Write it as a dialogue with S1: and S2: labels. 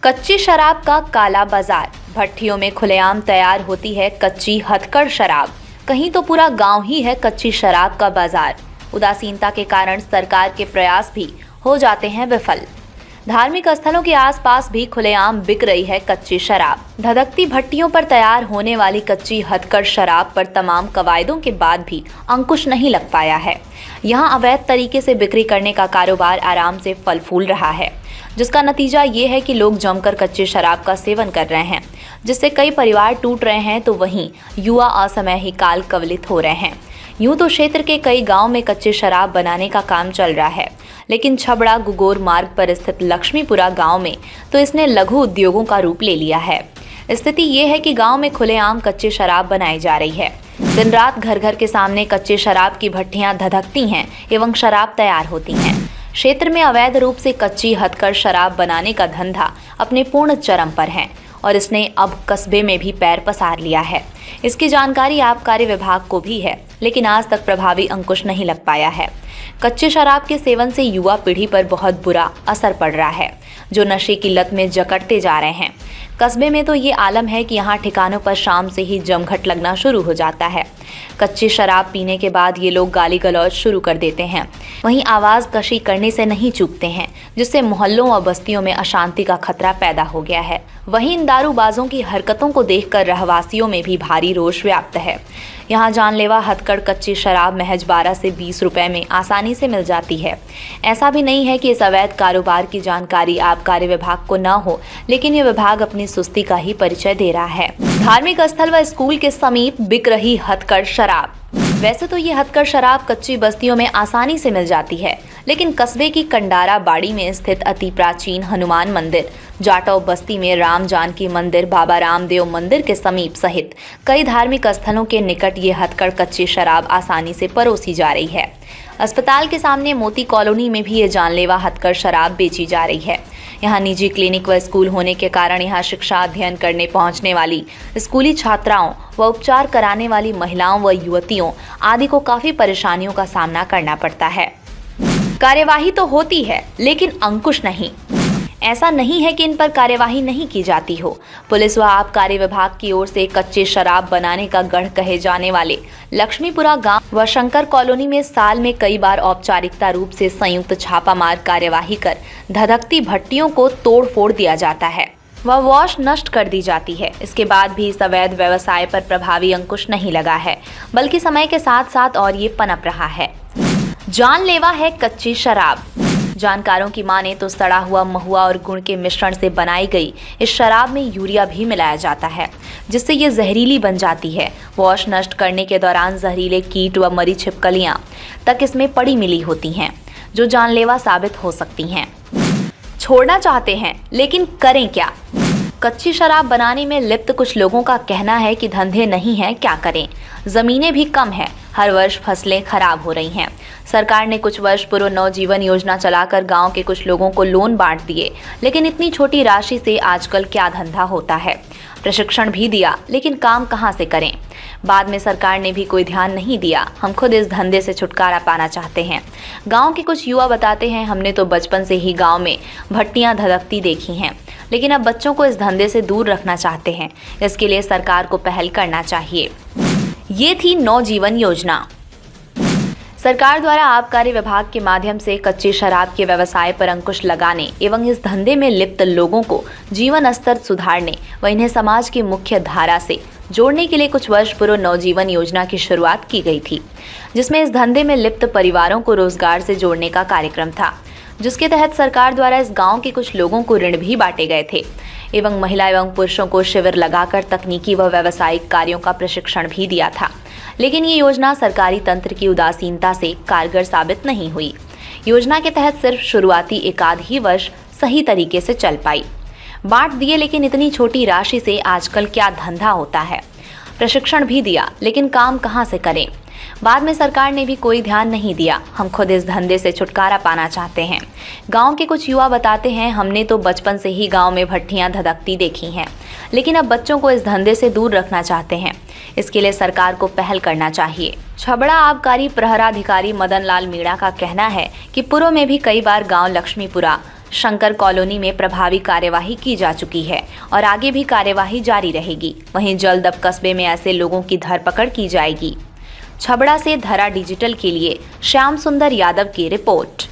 S1: कच्ची शराब का काला बाजार। भट्टियों में खुलेआम तैयार होती है कच्ची हथकढ़ शराब। कहीं तो पूरा गांव ही है कच्ची शराब का बाजार। उदासीनता के कारण सरकार के प्रयास भी हो जाते हैं विफल। धार्मिक स्थलों के आसपास भी खुलेआम बिक रही है कच्ची शराब। धधकती भट्टियों पर तैयार होने वाली कच्ची हथकढ़ शराब पर तमाम कवायदों के बाद भी अंकुश नहीं लग पाया है। यहाँ अवैध तरीके से बिक्री करने का कारोबार आराम से फल फूल रहा है, जिसका नतीजा ये है कि लोग जमकर कच्ची शराब का सेवन कर रहे हैं, जिससे कई परिवार टूट रहे हैं तो वहीं युवा असमय ही काल कवलित हो रहे हैं। यूं तो क्षेत्र के कई गांव में कच्ची शराब बनाने का काम चल रहा है, लेकिन छबड़ा गुगोर मार्ग पर स्थित लक्ष्मीपुरा गांव में तो इसने लघु उद्योगों का रूप ले लिया है। स्थिति ये है कि गांव में खुलेआम कच्ची शराब बनाई जा रही है। दिन रात घर घर के सामने कच्ची शराब की भट्टियां धधकती हैं एवं शराब तैयार होती हैं। क्षेत्र में अवैध रूप से कच्ची हथकढ़ शराब बनाने का धंधा अपने पूर्ण चरम पर है और इसने अब कस्बे में भी पैर पसार लिया है। इसकी जानकारी आबकारी विभाग को भी है, लेकिन आज तक प्रभावी अंकुश नहीं लग पाया है। कच्चे शराब के सेवन से युवा पीढ़ी पर बहुत बुरा असर पड़ रहा है, जो नशे की लत में जकड़ते जा रहे हैं। कस्बे में तो ये आलम है कि यहाँ ठिकानों पर शाम से ही जमघट लगना शुरू हो जाता है। कच्ची शराब पीने के बाद ये लोग गाली गलौज शुरू कर देते हैं। वहीं आवाज़ कशी करने से नहीं चूकते हैं, जिससे मोहल्लों और बस्तियों में अशांति का खतरा पैदा हो गया है। वहीं इन दारूबाजों की हरकतों को देखकर रहवासियों में भी भारी रोष व्याप्त है। यहाँ जानलेवा हथकढ़ कच्ची शराब महज 12 से 20 रुपए में आसानी से मिल जाती है। ऐसा भी नहीं है कि इस अवैध कारोबार की जानकारी आबकारी विभाग को न हो, लेकिन ये विभाग अपनी सुस्ती का ही परिचय दे रहा है। धार्मिक स्थल व स्कूल के समीप बिक रही हथकढ़ शराब। वैसे तो ये हथकढ़ शराब कच्ची बस्तियों में आसानी से मिल जाती है, लेकिन कस्बे की कंडारा बाड़ी में स्थित अति प्राचीन हनुमान मंदिर, जाटव बस्ती में राम जानकी मंदिर, बाबा रामदेव मंदिर के समीप सहित कई धार्मिक स्थलों के निकट ये हथकढ़ कच्ची शराब आसानी से परोसी जा रही है। अस्पताल के सामने मोती कॉलोनी में भी ये जानलेवा हथकढ़ शराब बेची जा रही है। यहाँ निजी क्लिनिक व स्कूल होने के कारण यहाँ शिक्षा अध्ययन करने पहुँचने वाली स्कूली छात्राओं व उपचार कराने वाली महिलाओं व युवतियों आदि को काफी परेशानियों का सामना करना पड़ता है। कार्यवाही तो होती है, लेकिन अंकुश नहीं। ऐसा नहीं है कि इन पर कार्यवाही नहीं की जाती हो। पुलिस व आबकारी विभाग की ओर से कच्चे शराब बनाने का गढ़ कहे जाने वाले लक्ष्मीपुरा गांव व शंकर कॉलोनी में साल में कई बार औपचारिकता रूप से संयुक्त छापामार कार्यवाही कर धधकती भट्टियों को तोड़ फोड़ दिया जाता है व वॉश नष्ट कर दी जाती है। इसके बाद भी इस अवैध व्यवसाय पर प्रभावी अंकुश नहीं लगा है, बल्कि समय के साथ साथ और ये पनप रहा है। जानलेवा है कच्ची शराब। जानकारों की माने तो सड़ा हुआ महुआ और गुड़ के मिश्रण से बनाई गई इस शराब में यूरिया भी मिलाया जाता है, जिससे ये जहरीली बन जाती है। वॉश नष्ट करने के दौरान जहरीले कीट व मरी छिपकलियां तक इसमें पड़ी मिली होती हैं, जो जानलेवा साबित हो सकती हैं। छोड़ना चाहते हैं, लेकिन करें क्या? कच्ची शराब बनाने में लिप्त कुछ लोगों का कहना है कि धंधे नहीं हैं, क्या करें, जमीनें भी कम है, हर वर्ष फसलें खराब हो रही हैं। सरकार ने कुछ वर्ष पूर्व नवजीवन योजना चलाकर गांव के कुछ लोगों को लोन बांट दिए, लेकिन इतनी छोटी राशि से आजकल क्या धंधा होता है। प्रशिक्षण भी दिया, लेकिन काम कहां से करें। बाद में सरकार ने भी कोई ध्यान नहीं दिया। हम खुद इस धंधे से छुटकारा पाना चाहते हैं। गांव के कुछ युवा बताते हैं, हमने तो बचपन से ही गांव में भट्टियां धधकती देखी हैं, लेकिन अब बच्चों को इस धंधे से दूर रखना चाहते हैं। इसके लिए सरकार को पहल करना चाहिए। ये थी नवजीवन योजना। सरकार द्वारा आबकारी विभाग के माध्यम से कच्ची शराब के व्यवसाय पर अंकुश लगाने एवं इस धंधे में लिप्त लोगों को जीवन स्तर सुधारने व इन्हें समाज की मुख्य धारा से जोड़ने के लिए कुछ वर्ष पूर्व नवजीवन योजना की शुरुआत की गई थी, जिसमें इस धंधे में लिप्त परिवारों को रोजगार से जोड़ने का कार्यक्रम था, जिसके तहत सरकार द्वारा इस गांव के कुछ लोगों को ऋण भी बांटे गए थे एवं महिला एवं पुरुषों को शिविर लगाकर तकनीकी व व्यावसायिक कार्यों का प्रशिक्षण भी दिया था। लेकिन ये योजना सरकारी तंत्र की उदासीनता से कारगर साबित नहीं हुई। योजना के तहत सिर्फ शुरुआती एकाध ही वर्ष सही तरीके से चल पाई। बांट दिए, लेकिन इतनी छोटी राशि से आजकल क्या धंधा होता है। प्रशिक्षण भी दिया, लेकिन काम कहाँ से करें। बाद में सरकार ने भी कोई ध्यान नहीं दिया। हम खुद इस धंधे से छुटकारा पाना चाहते हैं। गांव के कुछ युवा बताते हैं, हमने तो बचपन से ही गांव में भट्टियां धधकती देखी हैं, लेकिन अब बच्चों को इस धंधे से दूर रखना चाहते हैं। इसके लिए सरकार को पहल करना चाहिए। छबड़ा आबकारी प्रहराधिकारी मदन लाल मीणा का कहना है कि पूर्व में भी कई बार गांव लक्ष्मीपुरा शंकर कॉलोनी में प्रभावी कार्यवाही की जा चुकी है और आगे भी कार्यवाही जारी रहेगी। वहीं जल्द अब कस्बे में ऐसे लोगों की धरपकड़ की जाएगी। छबड़ा से धरा डिजिटल के लिए श्याम सुंदर यादव की रिपोर्ट।